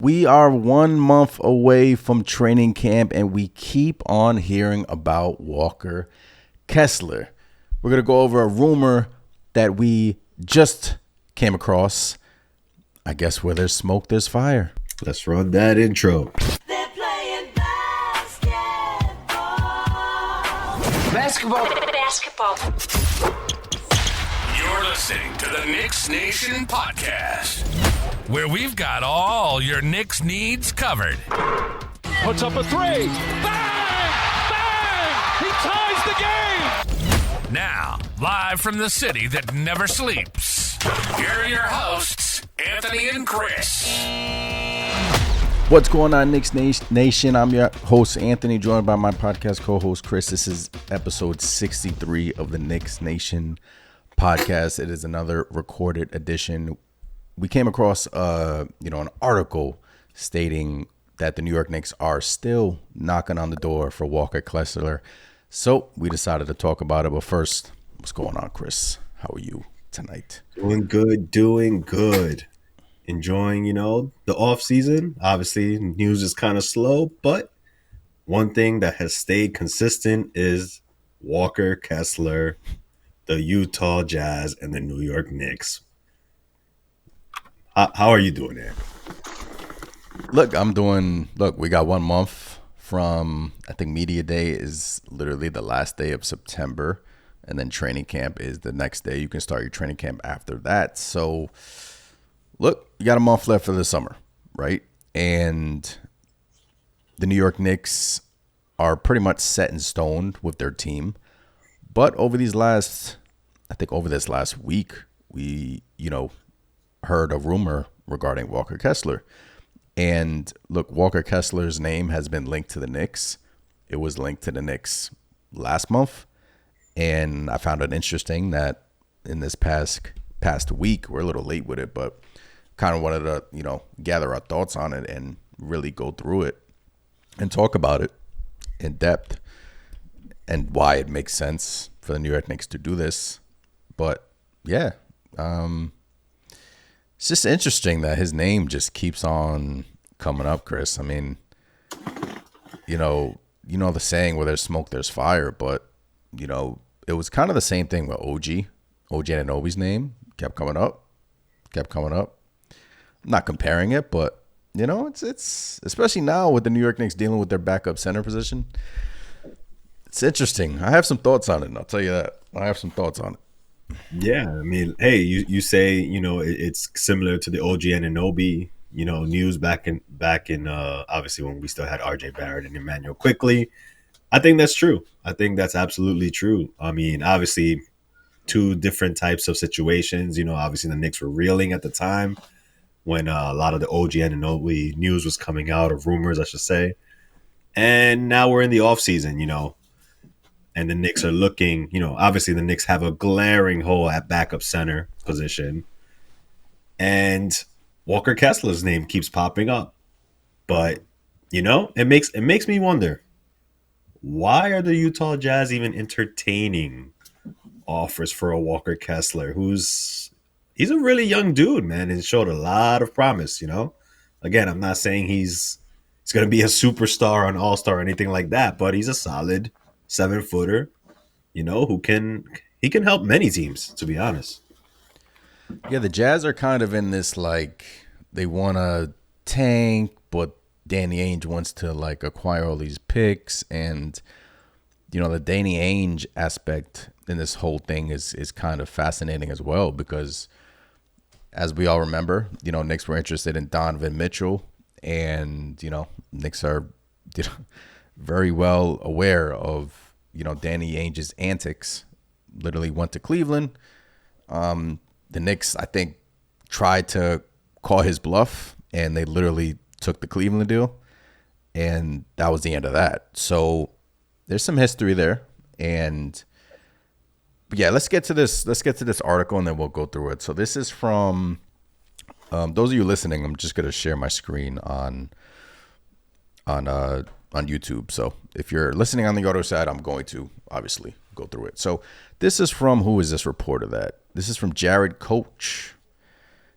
We are 1 month away from training camp, and we keep on hearing about Walker Kessler. We're going to go over a rumor that we just came across. I guess where there's smoke, there's fire. Let's run that intro. They're playing basketball. Basketball. You're listening to the Knicks Nation podcast, where we've got all your Knicks needs covered. Puts up a three. Bang! Bang! He ties the game! Now, live from the city that never sleeps, here are your hosts, Anthony and Chris. What's going on, Knicks Nation? I'm your host, Anthony, joined by my podcast co-host, Chris. This is episode 63 of the Knicks Nation podcast. It is another recorded edition. We came across an article stating that the New York Knicks are still knocking on the door for Walker Kessler. So we decided to talk about it. But first, what's going on, Chris? How are you tonight? Doing good. Enjoying, the off season. Obviously, news is kind of slow, but one thing that has stayed consistent is Walker Kessler, the Utah Jazz, and the New York Knicks. How are you doing there? Look, we got 1 month from, I think media day is literally the last day of September. And then training camp is the next day. You can start your training camp after that. So, look, you got a month left for the summer, right? And the New York Knicks are pretty much set in stone with their team. But over this last week, we, heard a rumor regarding Walker Kessler. And look, Walker Kessler's name has been linked to the Knicks. It was linked to the Knicks last month. And I found it interesting that in this past week, we're a little late with it, but kind of wanted to, gather our thoughts on it and really go through it and talk about it in depth and why it makes sense for the New York Knicks to do this. But yeah, it's just interesting that his name just keeps on coming up, Chris. I mean, the saying where there's smoke, there's fire, but, it was kind of the same thing with OG Anunoby's name kept coming up. I'm not comparing it, but, it's especially now with the New York Knicks dealing with their backup center position. It's interesting. I have some thoughts on it, and I'll tell you that. I have some thoughts on it. Yeah, I mean, hey, you say, it's similar to the OG Anunoby, news back in obviously when we still had RJ Barrett and Emmanuel Quickley. I think that's true. I think that's absolutely true. I mean, obviously, two different types of situations. Obviously the Knicks were reeling at the time when a lot of the OG Anunoby news was coming out, of rumors, I should say. And now we're in the offseason, and the Knicks are looking, obviously the Knicks have a glaring hole at backup center position. And Walker Kessler's name keeps popping up. But, it makes me wonder, why are the Utah Jazz even entertaining offers for a Walker Kessler he's a really young dude, man, and showed a lot of promise, Again, I'm not saying he's going to be a superstar, an all-star, or anything like that, but he's a solid 7-footer, who can help many teams, to be honest. Yeah, the Jazz are kind of in this, they want to tank, but Danny Ainge wants to, acquire all these picks. And, the Danny Ainge aspect in this whole thing is kind of fascinating as well, because as we all remember, Knicks were interested in Donovan Mitchell, and, Knicks are, very well aware of, Danny Ainge's antics. Literally went to Cleveland. The Knicks, I think, tried to call his bluff, and they literally took the Cleveland deal, and that was the end of that. So there's some history there, and yeah, let's get to this article, and then we'll go through it. So this is from those of you listening. I'm just gonna share my screen on YouTube. So if you're listening on the audio side, I'm going to obviously go through it. So this is from, who is this reporter that? This is from Jared Coach.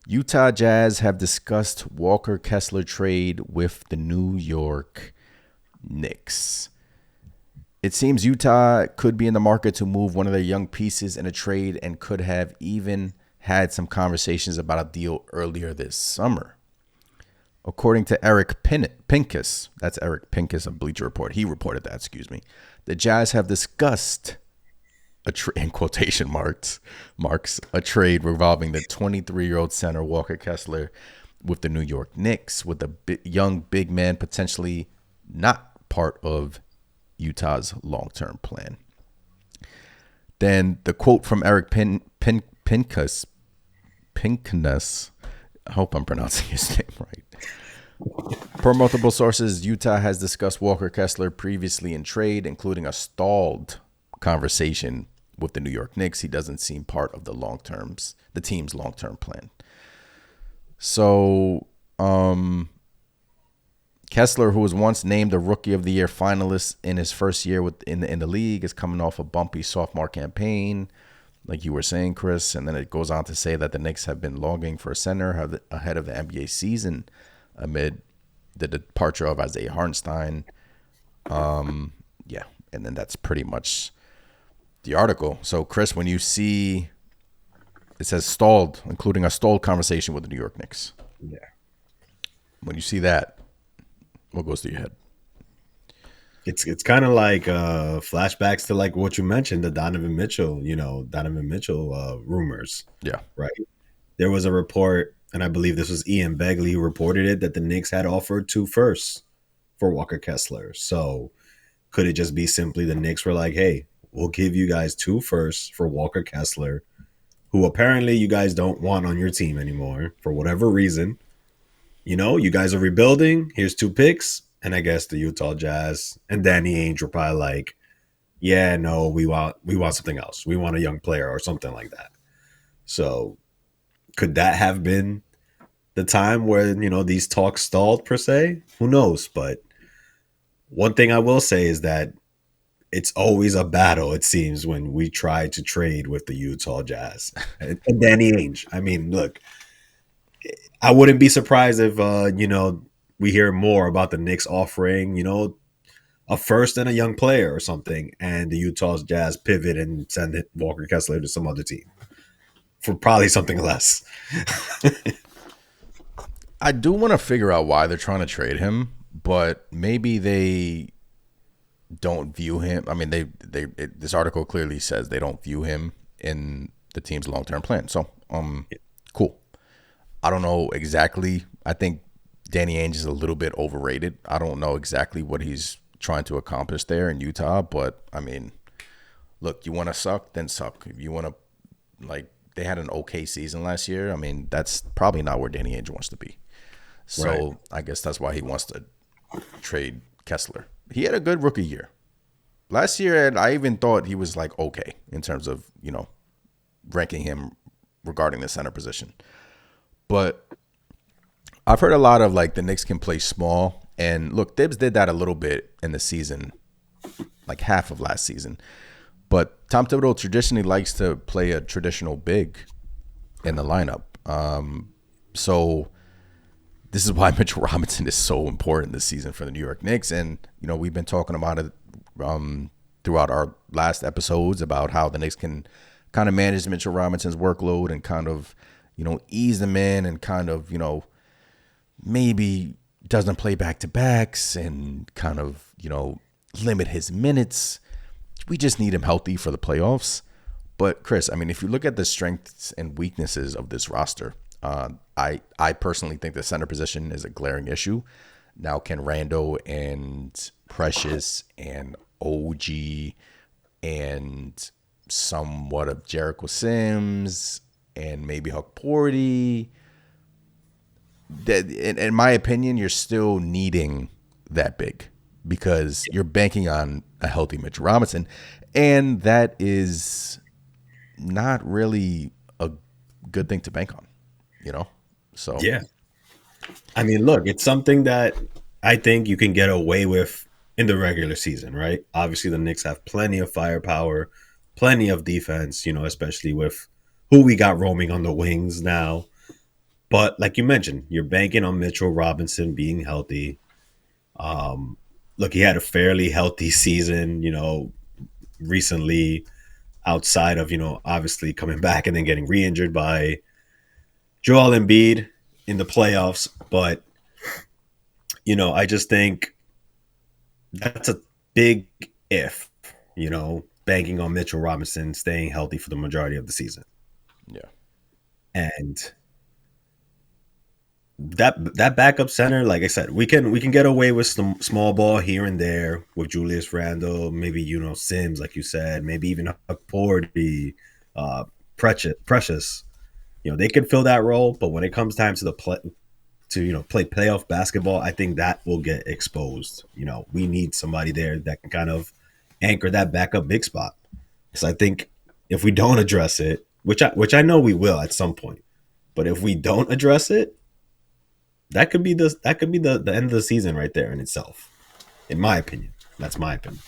Utah Jazz have discussed Walker Kessler trade with the New York Knicks. It seems Utah could be in the market to move one of their young pieces in a trade and could have even had some conversations about a deal earlier this summer. According to Eric Pincus, that's Eric Pincus of Bleacher Report. He reported that, the Jazz have discussed in quotation marks, a trade revolving the 23-year-old center Walker Kessler with the New York Knicks, with a young big man potentially not part of Utah's long-term plan. Then the quote from Eric Pincus, I hope I'm pronouncing his name right. Per multiple sources, Utah has discussed Walker Kessler previously in trade, including a stalled conversation with the New York Knicks. He doesn't seem part of the team's long-term plan. So, Kessler, who was once named a Rookie of the Year finalist in his first year in the league, is coming off a bumpy sophomore campaign, like you were saying, Chris. And then it goes on to say that the Knicks have been longing for a center ahead of the NBA season amid the departure of Isaiah Hartenstein. And then that's pretty much the article. So, Chris, when you see it says stalled, including a stalled conversation with the New York Knicks. Yeah. When you see that, what goes through your head? It's kind of like flashbacks to like what you mentioned, the Donovan Mitchell rumors. Yeah. Right. There was a report, and I believe this was Ian Begley who reported it, that the Knicks had offered 2 firsts for Walker Kessler. So could it just be simply the Knicks were like, hey, we'll give you guys 2 firsts for Walker Kessler, who apparently you guys don't want on your team anymore for whatever reason. You guys are rebuilding. Here's 2 picks. And I guess the Utah Jazz and Danny Ainge were probably like, yeah, no, we want something else. We want a young player or something like that. So could that have been the time where, these talks stalled per se? Who knows? But one thing I will say is that it's always a battle, it seems, when we try to trade with the Utah Jazz and Danny Ainge. I mean, look, I wouldn't be surprised if, we hear more about the Knicks offering, a first and a young player or something, and the Utah Jazz pivot and send Walker Kessler to some other team for probably something less. I do want to figure out why they're trying to trade him, but maybe they don't view him. I mean, this article clearly says they don't view him in the team's long-term plan. So, cool. I don't know exactly. I think Danny Ainge is a little bit overrated. I don't know exactly what he's trying to accomplish there in Utah, but I mean, look, you want to suck, then suck. If you want to, they had an okay season last year. I mean, that's probably not where Danny Ainge wants to be. So right. I guess that's why he wants to trade Kessler. He had a good rookie year. Last year, I even thought he was okay in terms of, ranking him regarding the center position. But I've heard a lot of the Knicks can play small. And look, Thibs did that a little bit in the season, half of last season. But Tom Thibodeau traditionally likes to play a traditional big in the lineup. So this is why Mitchell Robinson is so important this season for the New York Knicks. And, we've been talking about it throughout our last episodes about how the Knicks can kind of manage Mitchell Robinson's workload and kind of, ease them in and kind of, maybe doesn't play back-to-backs and kind of, limit his minutes. We just need him healthy for the playoffs. But, Chris, I mean, if you look at the strengths and weaknesses of this roster, I personally think the center position is a glaring issue. Now, can Rando and Precious and OG and somewhat of Jericho Sims and maybe Huck Porty, in my opinion, you're still needing that big because you're banking on a healthy Mitchell Robinson, and that is not really a good thing to bank on, So yeah, I mean, look, it's something that I think you can get away with in the regular season, right? Obviously, the Knicks have plenty of firepower, plenty of defense, especially with who we got roaming on the wings now. But like you mentioned, you're banking on Mitchell Robinson being healthy. Look, he had a fairly healthy season, recently, outside of, obviously coming back and then getting re-injured by Joel Embiid in the playoffs. But, I just think that's a big if, banking on Mitchell Robinson staying healthy for the majority of the season. Yeah. And that backup center, like I said, we can get away with some small ball here and there with Julius Randle, maybe Sims, like you said, maybe even Porty, Precious. They could fill that role, but when it comes time to play playoff basketball, I think that will get exposed. We need somebody there that can kind of anchor that backup big spot. Because I think if we don't address it, which I know we will at some point, but if we don't address it, that could be the end of the season right there in itself, in my opinion. That's my opinion.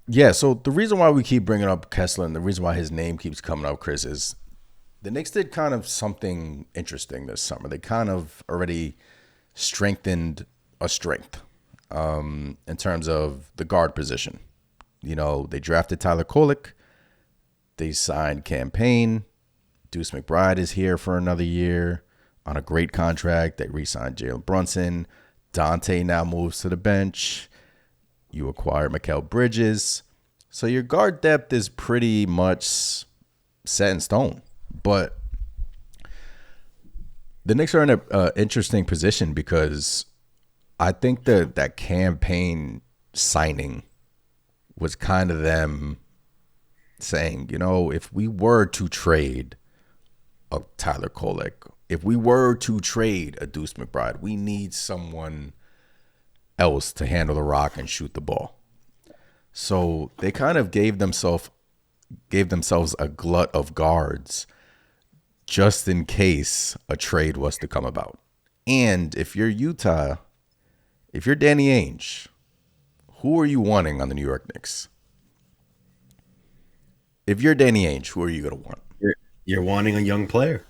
Yeah, so the reason why we keep bringing up Kessler and the reason why his name keeps coming up, Chris, is the Knicks did kind of something interesting this summer. They kind of already strengthened a strength in terms of the guard position. They drafted Tyler Kolek. They signed Campaign. Deuce McBride is here for another year on a great contract. They re-signed Jalen Brunson. Dante now moves to the bench. You acquire Mikal Bridges. So your guard depth is pretty much set in stone. But the Knicks are in an interesting position because I think that Campaign signing was kind of them saying, if we were to trade a Tyler Kolek, if we were to trade a Deuce McBride, we need someone else to handle the rock and shoot the ball. So they kind of gave themselves a glut of guards just in case a trade was to come about. And if you're Utah, if you're Danny Ainge, who are you wanting on the New York Knicks? If you're Danny Ainge, who are you going to want? You're wanting a young player.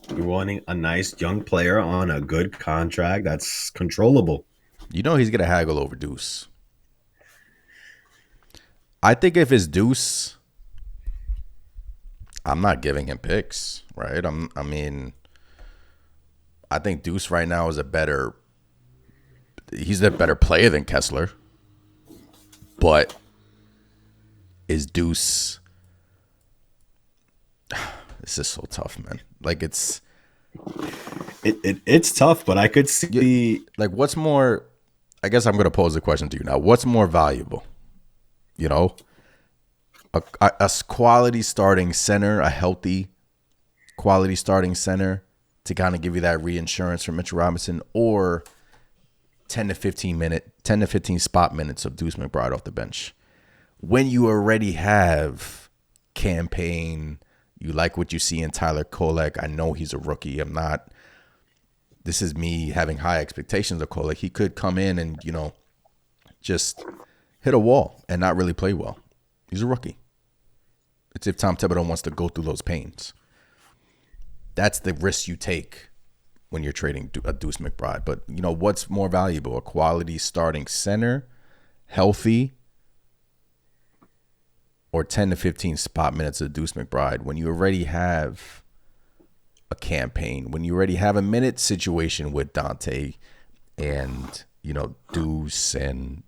You're wanting a nice young player on a good contract that's controllable. He's going to haggle over Deuce. I think if it's Deuce, I'm not giving him picks, right? I think Deuce right now is he's a better player than Kessler. But is Deuce... This is so tough, man. Like it's tough, but I could see like what's more. I guess I'm going to pose the question to you now. What's more valuable? A quality starting center, a healthy quality starting center to kind of give you that reinsurance from Mitchell Robinson, or 10 to 15 spot minutes of Deuce McBride off the bench when you already have Campaign. You like what you see in Tyler Kolek. I know he's a rookie. This is me having high expectations of Kolek. He could come in and, just hit a wall and not really play well. He's a rookie. It's if Tom Thibodeau wants to go through those pains. That's the risk you take when you're trading a Deuce McBride. But, what's more valuable? A quality starting center, healthy, or 10 to 15 spot minutes of Deuce McBride when you already have a Campaign, when you already have a minute situation with Dante and, Deuce and,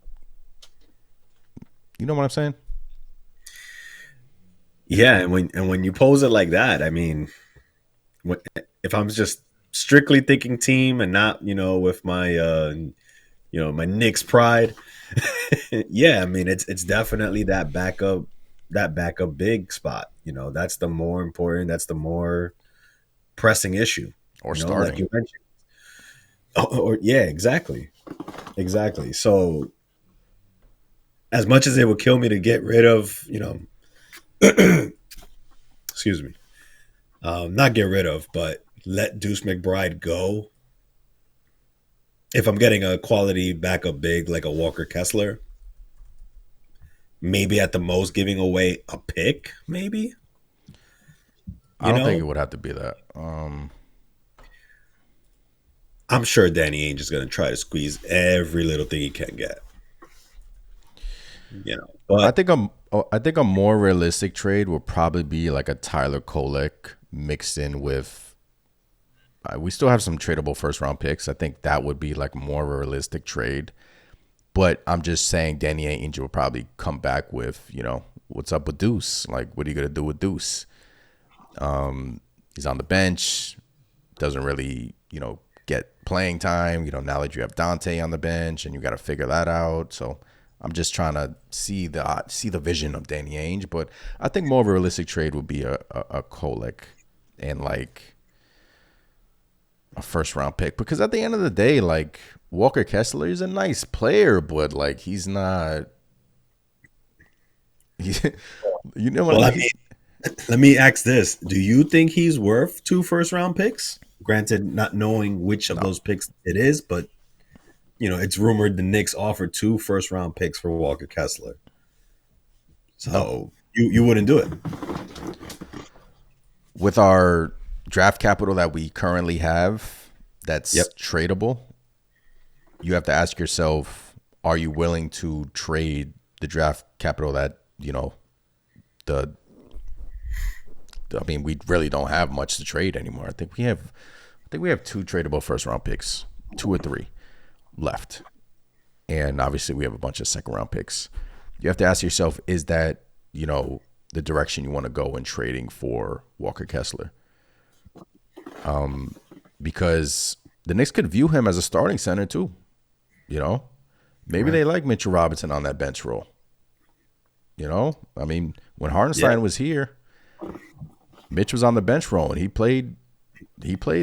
you know what I'm saying? Yeah, and when you pose it like that, if I'm just strictly thinking team and not, with my, my Knicks pride, yeah, it's definitely that backup big spot. That's the more important, that's the more pressing issue. Or starting. Like you mentioned. Yeah, exactly. So as much as it would kill me to get rid of, excuse me, not get rid of, but let Deuce McBride go. If I'm getting a quality backup big like a Walker Kessler, maybe at the most giving away a pick, maybe. I don't think it would have to be that. I'm sure Danny Ainge is going to try to squeeze every little thing he can get. I But think a more realistic trade would probably be like a Tyler Kolek mixed in with. We still have some tradable first round picks. I think that would be like more of a realistic trade. But I'm just saying Danny Ainge will probably come back with, what's up with Deuce? Like, what are you gonna do with Deuce? He's on the bench, doesn't really, get playing time. Now that you have Dante on the bench and you got to figure that out. So I'm just trying to see the vision of Danny Ainge. But I think more of a realistic trade would be a Kolek and like a first round pick, because at the end of the day, like Walker Kessler is a nice player, but like he's not. well, let me ask this: do you think he's worth 2 first round picks? Granted, not knowing which of those picks it is, but it's rumored the Knicks offered 2 first round picks for Walker Kessler. So you wouldn't do it with our draft capital that we currently have. That's tradable. You have to ask yourself: are you willing to trade the draft capital that we really don't have much to trade anymore. I think we have 2 tradable first round picks, 2 or 3 left. And obviously we have a bunch of second round picks. You have to ask yourself, is that, the direction you want to go in trading for Walker Kessler? Because the Knicks could view him as a starting center too. Maybe they like Mitchell Robinson on that bench role. When Hartenstein was here, Mitch was on the bench role, and he played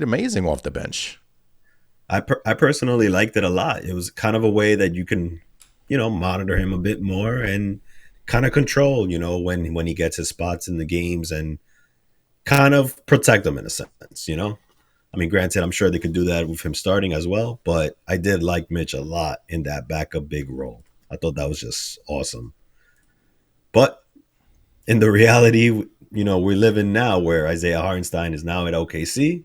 amazing off the bench. I personally liked it a lot. It was kind of a way that you can, monitor him a bit more and kind of control, when he gets his spots in the games and kind of protect him in a sense, Granted, I'm sure they could do that with him starting as well, but I did like Mitch a lot in that backup big role. I thought that was just awesome. But in the reality, we're living now where Isaiah Hartenstein is now at OKC.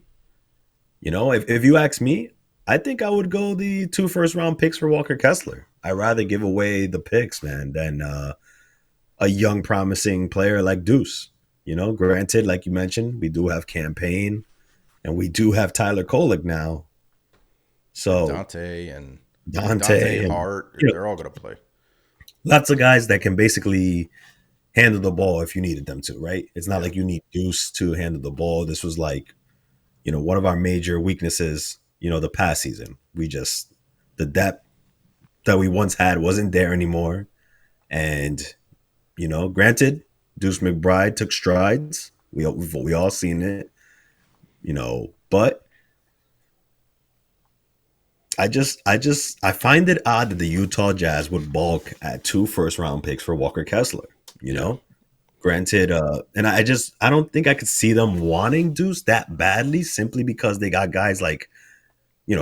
If you ask me, I think I would go the 2 first round picks for Walker Kessler. I'd rather give away the picks, man, than a young promising player like Deuce. Granted, like you mentioned, we do have Campaign and we do have Tyler Kolek now. So Dante and Hart, they're all going to play. Lots of guys that can basically handle the ball if you needed them to, right? It's not like you need Deuce to handle the ball. This was like, one of our major weaknesses, the past season. The depth that we once had wasn't there anymore. And, granted, Deuce McBride took strides. We all seen it, but I find it odd that the Utah Jazz would balk at 2 first round picks for Walker Kessler. Granted, and I don't think I could see them wanting Deuce that badly simply because they got guys like,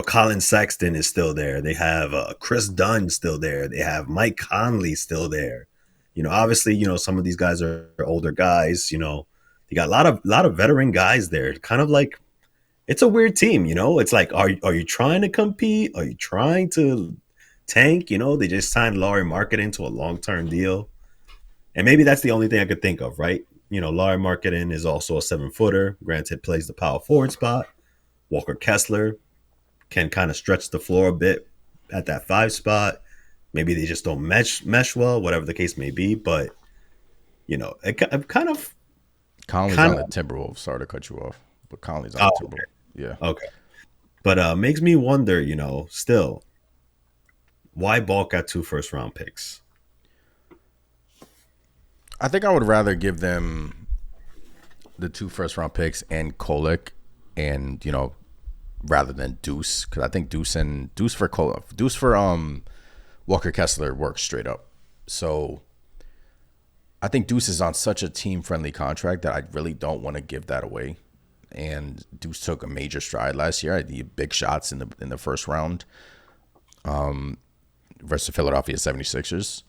Colin Sexton is still there. They have Chris Dunn still there. They have Mike Conley still there. Obviously, some of these guys are older guys. They got a lot of veteran guys there. Kind of like, it's a weird team. It's like, are you trying to compete? Are you trying to tank? They just signed Lauri Markkanen to a long-term deal. And maybe that's the only thing I could think of, right? Lauri Markkanen is also a 7-footer. Granted, plays the power forward spot. Walker Kessler can kind of stretch the floor a bit at that 5 spot. Maybe they just don't mesh well, whatever the case may be. But, it kind of... Conley's on the Timberwolves. Sorry to cut you off. But Conley's on the Timberwolves. Okay. Yeah. Okay. But makes me wonder, still, why balk at 2 first round picks? I think I would rather give them the 2 first round picks and Kolek, and rather than Deuce, because I think Deuce for Walker Kessler works straight up. So I think Deuce is on such a team friendly contract that I really don't want to give that away. And Deuce took a major stride last year. I had big shots in the first round versus the Philadelphia 76ers,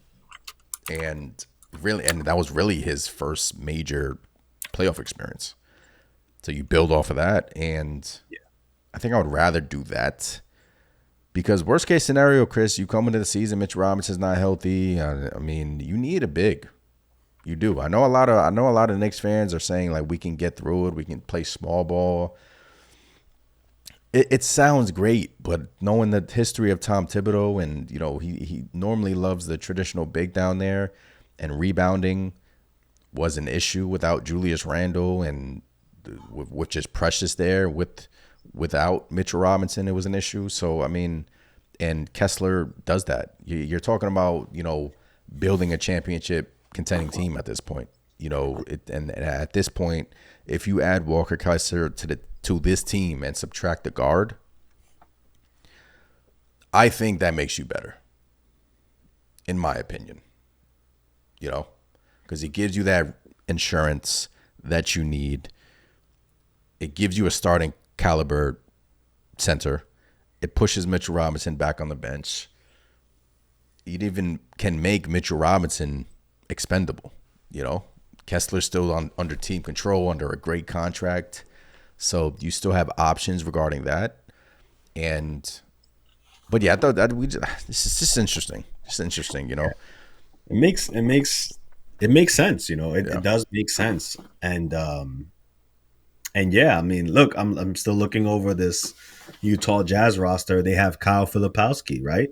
and that was really his first major playoff experience. So you build off of that, and I think I would rather do that because worst case scenario, Chris, you come into the season, Mitch Robinson's not healthy. I mean, you need a big. You do. I know a lot of Knicks fans are saying like we can get through it, we can play small ball. It sounds great, but knowing the history of Tom Thibodeau and he normally loves the traditional big down there, and rebounding was an issue without Julius Randle, and which is precious there without Mitchell Robinson, it was an issue. So I mean, and Kessler does that. You're talking about building a championship contending team at this point. And at this point, if you add Walker Kessler to this team and subtract the guard, I think that makes you better, in my opinion. Because it gives you that insurance that you need. It gives you a starting caliber center. It pushes Mitchell Robinson back on the bench. It even can make Mitchell Robinson expendable. Kessler's still under team control, under a great contract. So you still have options regarding that. But yeah, I thought that this is just interesting. Just interesting, It makes sense, It does make sense. And yeah, I mean, look, I'm still looking over this Utah Jazz roster. They have Kyle Filipowski, right?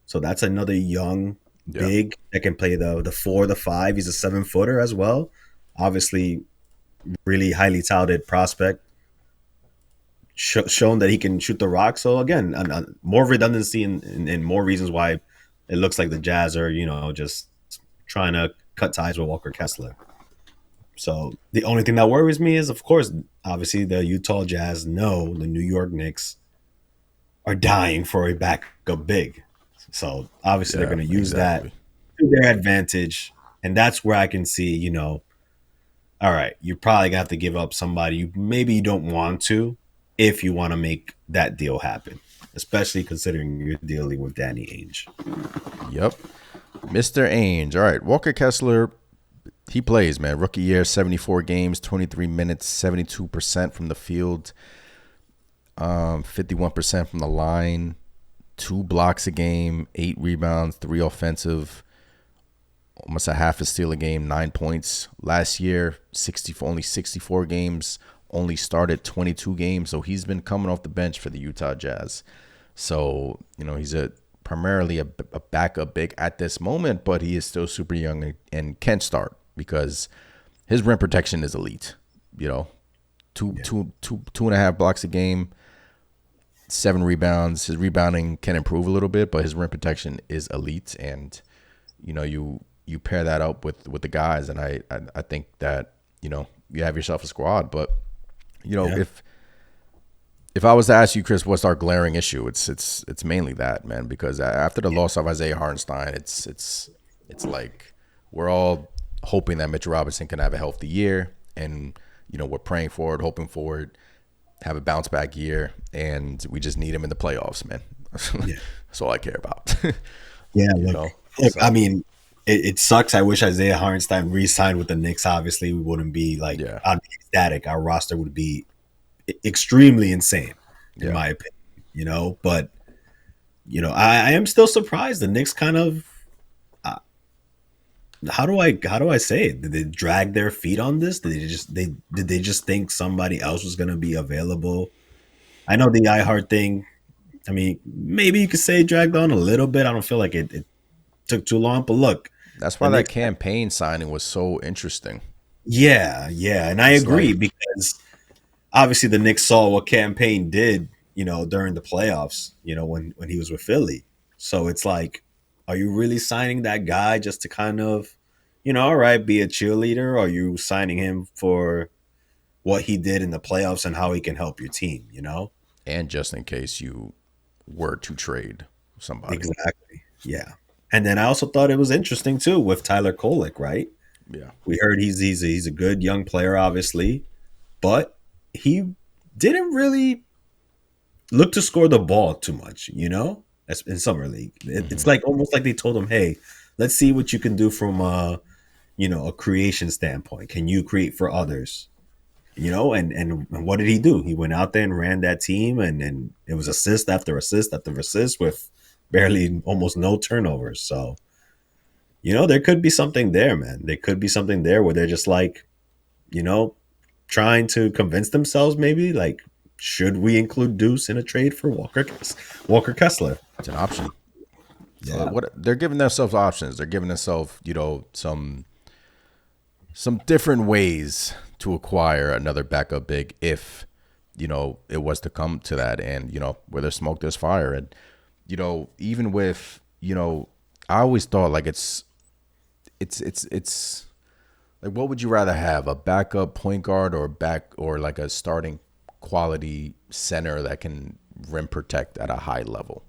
So that's another young big that can play the 4, the 5. He's a 7-footer as well. Obviously, really highly touted prospect. Shown that he can shoot the rock. So again, more redundancy and more reasons why it looks like the Jazz are, just trying to cut ties with Walker Kessler. So the only thing that worries me is, of course, obviously the Utah Jazz know the New York Knicks are dying for a backup big. So obviously they're going to use that to their advantage. And that's where I can see, all right, you're probably going to have to give up somebody maybe you don't want to if you want to make that deal happen, especially considering you're dealing with Danny Ainge. Yep. Mr. Ainge. All right, Walker Kessler, he plays, man. Rookie year, 74 games, 23 minutes, 72% from the field, 51% from the line, 2 blocks a game, 8 rebounds, 3 offensive, almost a half a steal a game, 9 points. Last year, only 64 games, only started 22 games. So he's been coming off the bench for the Utah Jazz. So, he's primarily a backup big at this moment, but he is still super young and can start because his rim protection is elite. 2.5 blocks a game, 7 rebounds. His rebounding can improve a little bit, but his rim protection is elite. And you pair that up with the guys, and I think that you have yourself a squad. But if I was to ask you, Chris, what's our glaring issue? It's mainly that, man. Because after the loss of Isaiah Hartenstein, it's like we're all hoping that Mitchell Robinson can have a healthy year, and we're praying for it, hoping for it, have a bounce back year, and we just need him in the playoffs, man. That's all I care about. Look, I mean, it sucks. I wish Isaiah Hartenstein re-signed with the Knicks. Obviously, we wouldn't be I'd be ecstatic. Our roster would be extremely insane, in my opinion. But I am still surprised. The Knicks kind of, how do I say it? Did they drag their feet on this? Did they just think somebody else was going to be available? I know the iHeart thing. I mean, maybe you could say dragged on a little bit. I don't feel like it took too long. But look, that's why that campaign signing was so interesting. Yeah, and I agree because obviously the Knicks saw what campaign did, during the playoffs, when he was with Philly. So it's like, are you really signing that guy just to kind of, all right, be a cheerleader? Or are you signing him for what he did in the playoffs and how he can help your team, And just in case you were to trade somebody. Exactly. Yeah. And then I also thought it was interesting too with Tyler Kolek, right? Yeah. We heard he's a good young player, obviously, but he didn't really look to score the ball too much, in summer league. It's like almost like they told him, hey, let's see what you can do from a creation standpoint. Can you create for others? And what did he do? He went out there and ran that team, and it was assist after assist after assist with barely almost no turnovers. So, there could be something there, man. There could be something there where they're just like, trying to convince themselves maybe like, should we include Deuce in a trade for Walker Kessler? It's an option. Yeah. What they're giving themselves options. They're giving themselves, some different ways to acquire another backup big if, it was to come to that. And, where there's smoke, there's fire. And, even with, I always thought like it's like, what would you rather have, a backup point guard or like a starting quality center that can rim protect at a high level?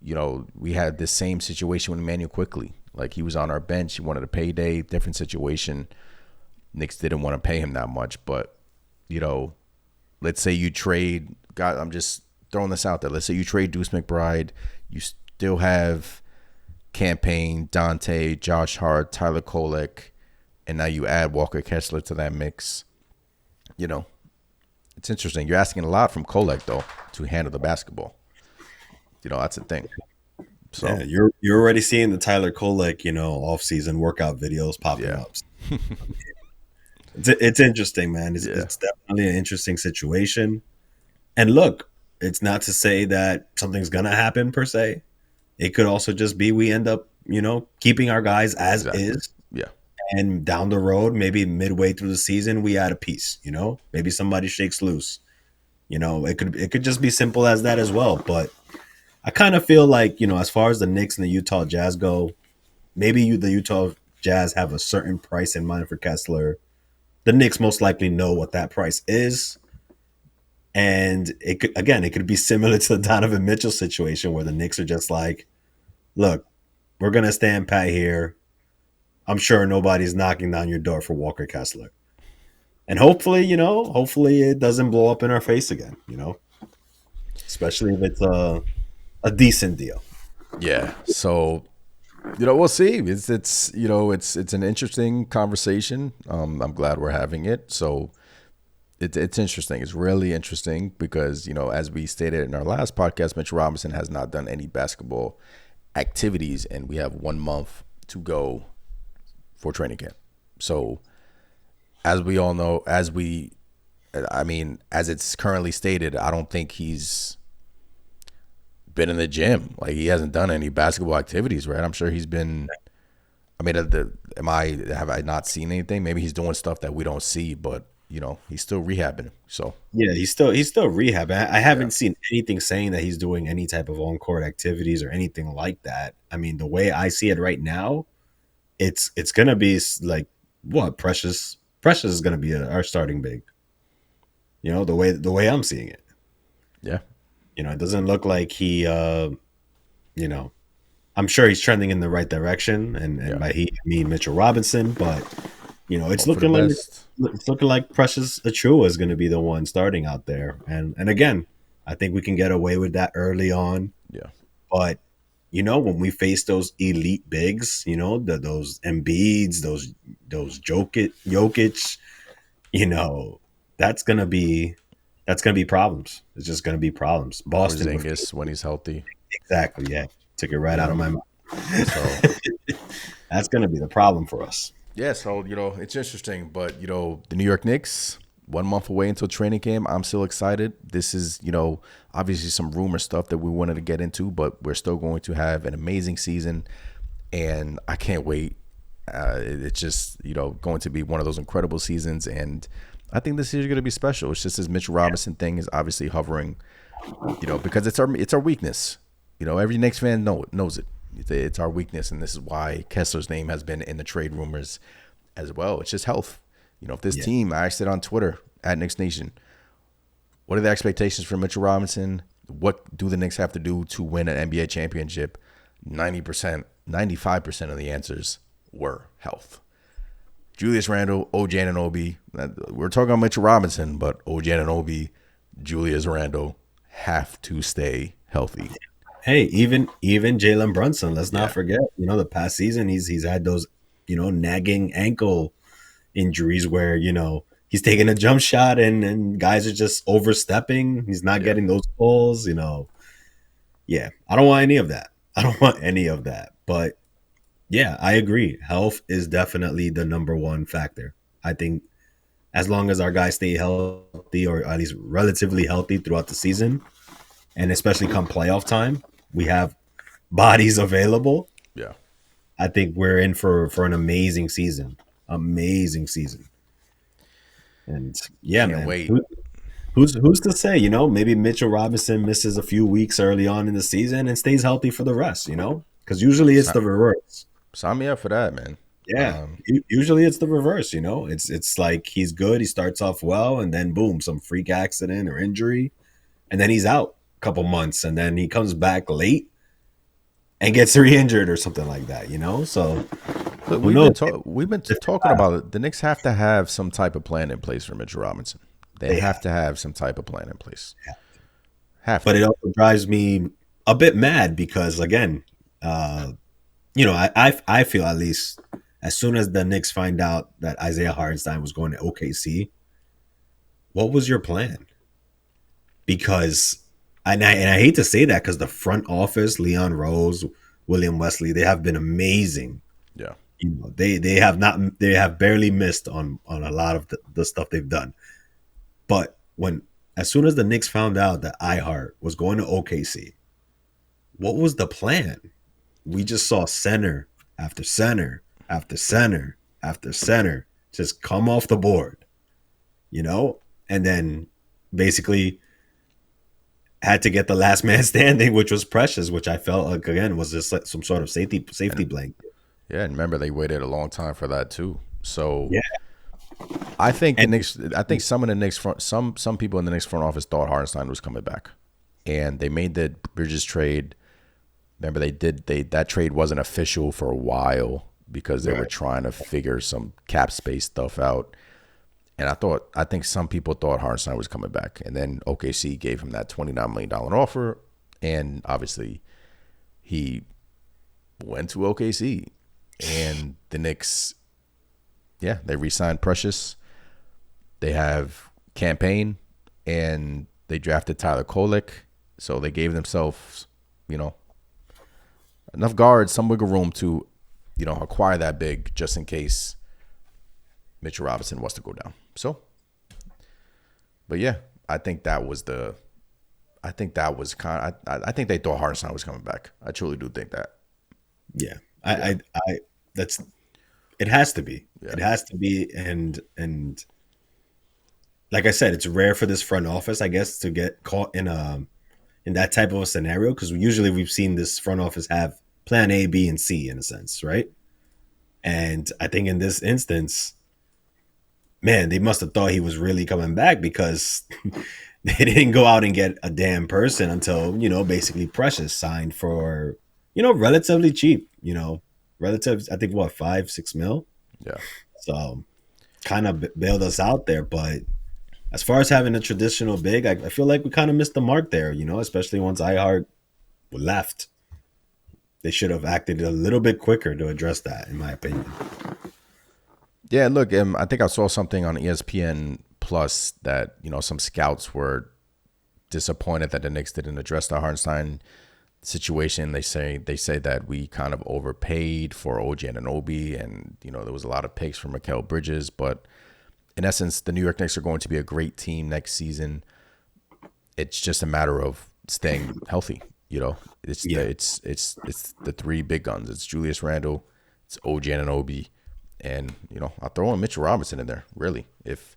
We had this same situation with Emmanuel Quickly. Like, he was on our bench. He wanted a payday, different situation. Knicks didn't want to pay him that much. But, let's say you trade, God, I'm just throwing this out there. Let's say you trade Deuce McBride. You still have Campaign, Dante, Josh Hart, Tyler Kolek, and now you add Walker Kessler to that mix. It's interesting. You're asking a lot from Kolek, though, to handle the basketball. That's the thing. So yeah, you're already seeing the Tyler Kolek, off-season workout videos popping up. It's interesting, man. It's definitely an interesting situation. And look, it's not to say that something's gonna happen per se. It could also just be we end up, keeping our guys as is. Yeah. And down the road, maybe midway through the season, we add a piece. Maybe somebody shakes loose. It could just be simple as that as well. But I kind of feel like, as far as the Knicks and the Utah Jazz go, maybe the Utah Jazz have a certain price in mind for Kessler. The Knicks most likely know what that price is. And it could be similar to the Donovan Mitchell situation where the Knicks are just like, look, we're going to stand pat here. I'm sure nobody's knocking down your door for Walker Kessler. And hopefully it doesn't blow up in our face again, especially if it's a decent deal. Yeah. So, we'll see. It's an interesting conversation. I'm glad we're having it. So it's interesting. It's really interesting because, as we stated in our last podcast, Mitchell Robinson has not done any basketball activities, and we have 1 month to go for training camp. So as we all know, as it's currently stated, I don't think he's been in the gym. Like, he hasn't done any basketball activities, right? I'm sure he's been. Have I not seen anything? Maybe he's doing stuff that we don't see, but he's still rehabbing. So yeah, he's still rehabbing. I haven't seen anything saying that he's doing any type of on-court activities or anything like that. The way I see it right now, it's gonna be like what Precious is gonna be our starting big. The way I'm seeing it. Yeah. It doesn't look like he, I'm sure he's trending in the right direction, and by he, I mean Mitchell Robinson. But it's looking like Precious Achua is going to be the one starting out there. And again, I think we can get away with that early on. Yeah. But when we face those elite bigs, those Embiids, those Jokic, that's gonna be problems. It's just gonna be problems. Boston Porzingis when he's healthy. Exactly. Yeah. Took it right out of my mouth. So that's gonna be the problem for us. Yeah, so it's interesting, but the New York Knicks, 1 month away until training camp. I'm still excited. This is obviously some rumor stuff that we wanted to get into, but we're still going to have an amazing season, and I can't wait. It's just going to be one of those incredible seasons, and I think this year is going to be special. It's just this Mitchell Robinson thing is obviously hovering, because it's our weakness. Every Knicks fan knows it. It's our weakness, and this is why Kessler's name has been in the trade rumors as well. It's just health. If this team, I asked it on Twitter at Knicks Nation, what are the expectations for Mitchell Robinson? What do the Knicks have to do to win an NBA championship? 90%, 95% of the answers were health. Julius Randle, OG Anunoby. We're talking about Mitchell Robinson, but OG Anunoby, Julius Randle have to stay healthy. Hey, even Jalen Brunson. Let's not forget. The past season he's had those nagging ankle injuries where he's taking a jump shot and guys are just overstepping. He's not getting those calls, you know. Yeah, I don't want any of that. I don't want any of that. But yeah, I agree. Health is definitely the number one factor. I think as long as our guys stay healthy or at least relatively healthy throughout the season, and especially come playoff time, we have bodies available. Yeah. I think we're in for an amazing season. Amazing season. And yeah, Can't man. wait. Who's to say, you know, maybe Mitchell Robinson misses a few weeks early on in the season and stays healthy for the rest, you know? Because usually it's the reverse. Sign me up for that, man. Yeah. Usually it's the reverse, you know? It's like he's good, he starts off well, and then boom, some freak accident or injury, and then he's out a couple months, and then he comes back late and gets re-injured or something like that, you know? So Look, we've been talking about it. The Knicks have to have some type of plan in place for Mitchell Robinson. They have to have some type of plan in place. But it also drives me a bit mad because, again, you know, I feel at least as soon as the Knicks find out that Isaiah Hartenstein was going to OKC, what was your plan? Because, and I hate to say that because the front office, Leon Rose, William Wesley, they have been amazing. Yeah. You know, they have barely missed on a lot of the stuff they've done. But as soon as the Knicks found out that iHeart was going to OKC, what was the plan? We just saw center after center after center after center just come off the board, you know, and then basically had to get the last man standing, which was Precious, which I felt like, again, was just like some sort of safety blanket. Yeah, and remember they waited a long time for that too. So yeah. I think the Knicks. I think some in the Knicks front, some people in the Knicks front office thought Hartenstein was coming back, and they made the Bridges trade. Remember, that trade wasn't official for a while because they were trying to figure some cap space stuff out. And I think some people thought Hartenstein was coming back, and then OKC gave him that $29 million offer, and obviously he went to OKC, and the Knicks. Yeah, they re-signed Precious. They have Campaign, and they drafted Tyler Kolek. So they gave themselves, you know, enough guards, some wiggle room to, you know, acquire that big just in case Mitchell Robinson was to go down. So, but yeah, I think that was I think they thought Hartenstein was coming back. I truly do think that. Yeah, it has to be. Yeah. It has to be, and like I said, it's rare for this front office, I guess, to get caught in that type of a scenario because usually we've seen this front office have plan A, B, and C in a sense, right? And I think in this instance, man, they must have thought he was really coming back because they didn't go out and get a damn person until, you know, basically Precious signed for, you know, relatively cheap, you know. Relative, I think, what, 5-6 mil? Yeah. So kind of bailed us out there. But as far as having a traditional big, I feel like we kind of missed the mark there, you know, especially once iHeart left. They should have acted a little bit quicker to address that, in my opinion. Yeah, look, I think I saw something on ESPN Plus that, you know, some scouts were disappointed that the Knicks didn't address the Hartenstein situation. They say that we kind of overpaid for OG Anunoby, and you know there was a lot of picks for Mikal Bridges, but in essence, the New York Knicks are going to be a great team next season. It's just a matter of staying healthy. You know, it's the three big guns. It's Julius Randle, it's OG Anunoby, and you know I'll throw in Mitchell Robinson in there. Really, if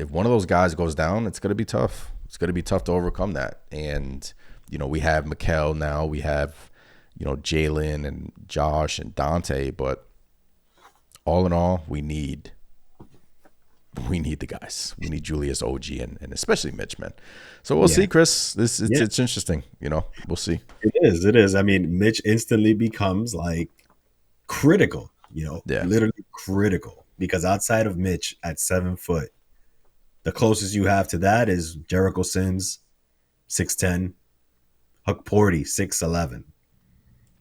one of those guys goes down, it's going to be tough. It's going to be tough to overcome that. And you know, we have Mikal now. We have, you know, Jalen and Josh and Dante. But all in all, we need the guys. We need Julius, OG, and especially Mitch, man. So we'll see, Chris. It's interesting. You know, we'll see. It is. I mean, Mitch instantly becomes like critical. You know, literally critical. Because outside of Mitch at 7 foot, the closest you have to that is Jericho Sims, 6'10". Huck Porty, 6'11".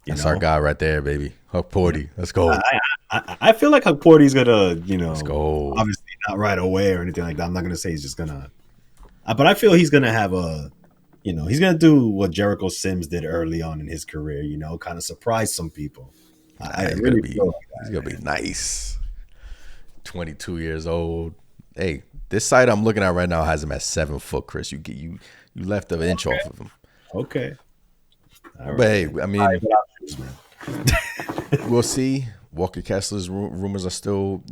That's our guy right there, baby. Huck Porty. Let's go. I feel like Porty's gonna, Let's go. obviously not right away or anything like that. I'm not gonna say he's just gonna, but I feel he's gonna have he's gonna do what Jericho Sims did early on in his career. Kind of surprise some people. I He's really gonna be feel like he's that. gonna be nice. 22 years old. Hey, this site I'm looking at right now has him at 7 foot, Chris. You left an inch off of him. Okay. All But right. hey, I mean, Man. we'll see. Walker Kessler's rumors are still,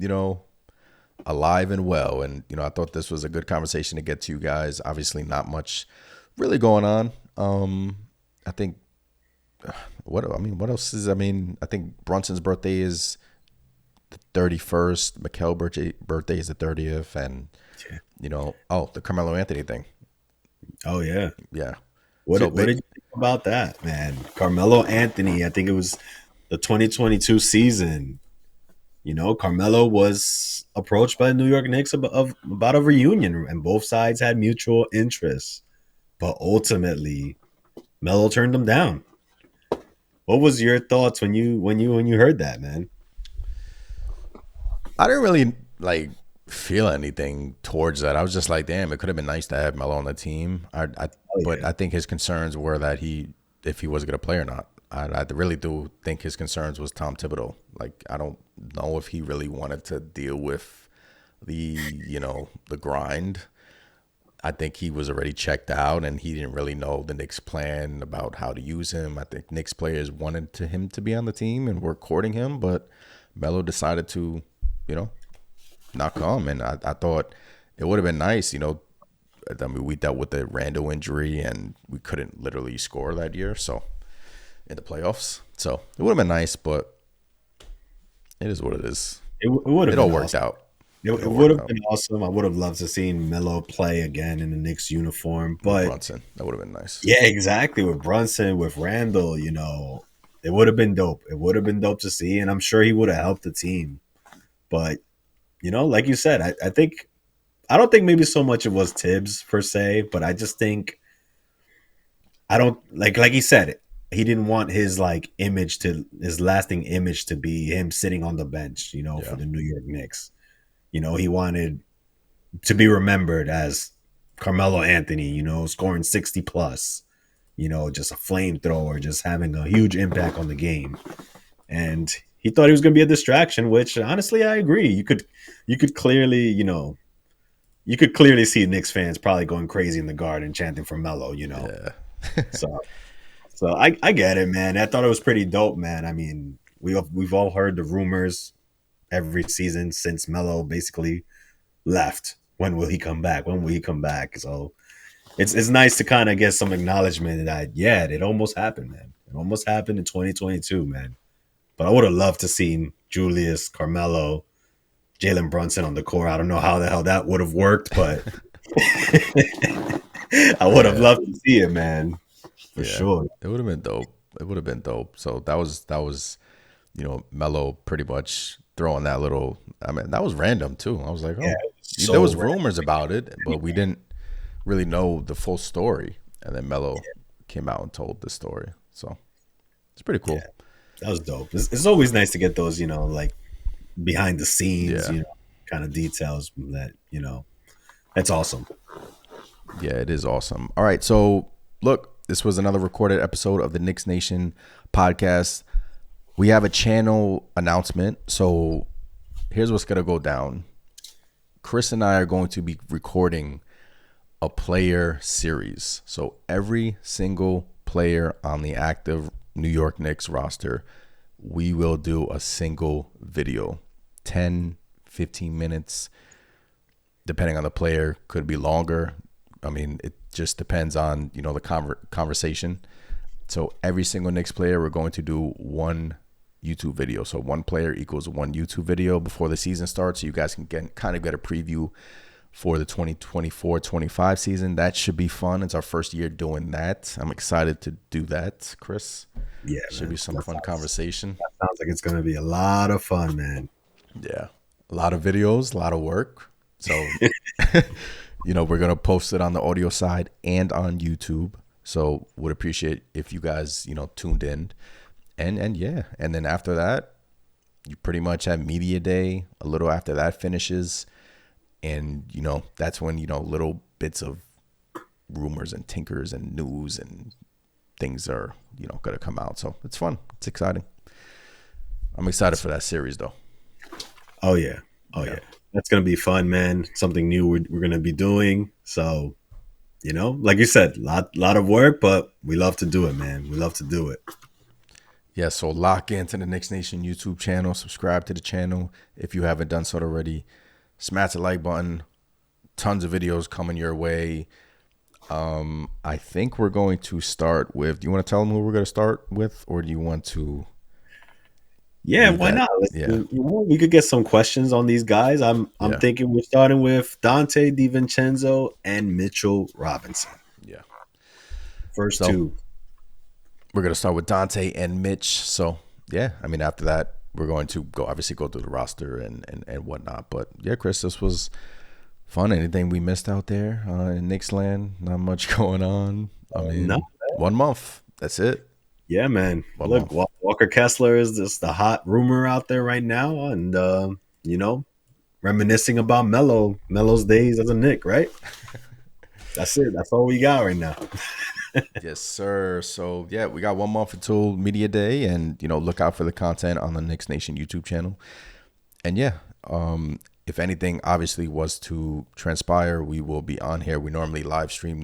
alive and well. And, I thought this was a good conversation to get to you guys. Obviously, not much really going on. I think, what else is, I think Brunson's birthday is the 31st. Mikal birthday is the 30th. And, the Carmelo Anthony thing. Oh, yeah. Yeah. What did you think about that, man? Carmelo Anthony, I think it was the 2022 season. Carmelo was approached by the New York Knicks about a reunion, and both sides had mutual interests. But ultimately, Melo turned them down. What was your thoughts when you heard that, man? I didn't really feel anything towards that. I was just like, damn, it could have been nice to have Melo on the team. But I think his concerns were that if he was going to play or not. I really do think his concerns was Tom Thibodeau. I don't know if he really wanted to deal with the grind. I think he was already checked out, and he didn't really know the Knicks' plan about how to use him. I think Knicks players wanted him to be on the team and were courting him, but Melo decided to, not come. And I thought it would have been nice, we dealt with the Randall injury, and we couldn't literally score that year, so in the playoffs. So it would have been nice, but it is what it is. It would have. It all worked out. It would have been awesome. I would have loved to seen Melo play again in the Knicks uniform, but Brunson, that would have been nice. Yeah, exactly. With Brunson, with Randall, it would have been dope. It would have been dope to see, and I'm sure he would have helped the team. But like you said, I don't think maybe so much it was Tibbs per se, but I just think I don't like he said, he didn't want his his lasting image to be him sitting on the bench, for the New York Knicks. He wanted to be remembered as Carmelo Anthony, scoring 60 plus, just a flamethrower, just having a huge impact on the game. And he thought he was going to be a distraction, which honestly, I agree. You could clearly, you could clearly see Knicks fans probably going crazy in the Garden chanting for Melo, Yeah. So I get it, man. I thought it was pretty dope, man. I mean, we've all heard the rumors every season since Melo basically left. When will he come back? When will he come back? So it's nice to kind of get some acknowledgement that it almost happened, man. It almost happened in 2022, man. But I would have loved to see Julius, Carmelo, Jalen Brunson on the court. I don't know how the hell that would have worked, but I would have loved to see it, man. For sure. It would have been dope. It would have been dope. So that was Melo pretty much throwing that little. That was random too. I was like, there was rumors about it, but we didn't really know the full story. And then Melo came out and told the story. So it's pretty cool. Yeah, that was dope. It's always nice to get those, behind the scenes, kind of details that, that's awesome. Yeah, it is awesome. All right. So look, this was another recorded episode of the Knicks Nation podcast. We have a channel announcement. So here's what's going to go down. Chris and I are going to be recording a player series. So every single player on the active New York Knicks roster, we will do a single video, 10, 15 minutes, depending on the player. Could be longer. It just depends on, the conversation. So every single Knicks player, we're going to do one YouTube video. So one player equals one YouTube video before the season starts. So you guys can kind of get a preview for the 2024-25 season. That should be fun. It's our first year doing that. I'm excited to do that, Chris. Yeah, should be some fun conversation. That sounds like it's going to be a lot of fun, man. Yeah, a lot of videos, a lot of work. So, we're going to post it on the audio side and on YouTube. So would appreciate if you guys, tuned in. And then after that, you pretty much have media day a little after that finishes. And, that's when, little bits of rumors and tinkers and news and things are, going to come out. So it's fun. It's exciting. I'm excited for that series, though. Oh, yeah. That's going to be fun, man. Something new we're going to be doing. So, like you said, lot of work, but we love to do it, man. We love to do it. Yeah, so lock into the Knicks Nation YouTube channel. Subscribe to the channel if you haven't done so already. Smash the like button. Tons of videos coming your way. I think we're going to start with. Do you want to tell them who we're going to start with, or do you want to? Yeah, why not? We could get some questions on these guys. I'm thinking we're starting with Dante DiVincenzo and Mitchell Robinson. Yeah, first two. We're going to start with Dante and Mitch. So yeah, I mean after that we're going to go through the roster and whatnot. But yeah, Chris, this was fun. Anything we missed out there in Knicks land? Not much going on. I mean, 1 month. That's it. Yeah, man. Look, Walker Kessler is just the hot rumor out there right now, and reminiscing about Melo's days as a Knick, right? That's it. That's all we got right now. Yes, sir. So yeah, we got 1 month until media day, and look out for the content on the Knicks Nation YouTube channel. And yeah, if anything obviously was to transpire, we will be on here. We normally live stream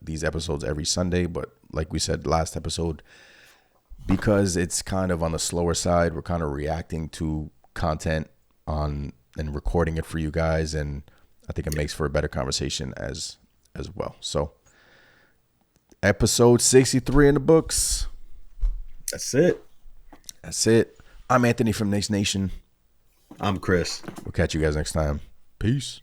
these episodes every Sunday, but like we said last episode, because it's kind of on the slower side, we're kind of reacting to content and recording it for you guys, and I think it makes for a better conversation as well. So episode 63 in the books. That's it. I'm Anthony from Knicks Nation. I'm Chris. We'll catch you guys next time. Peace.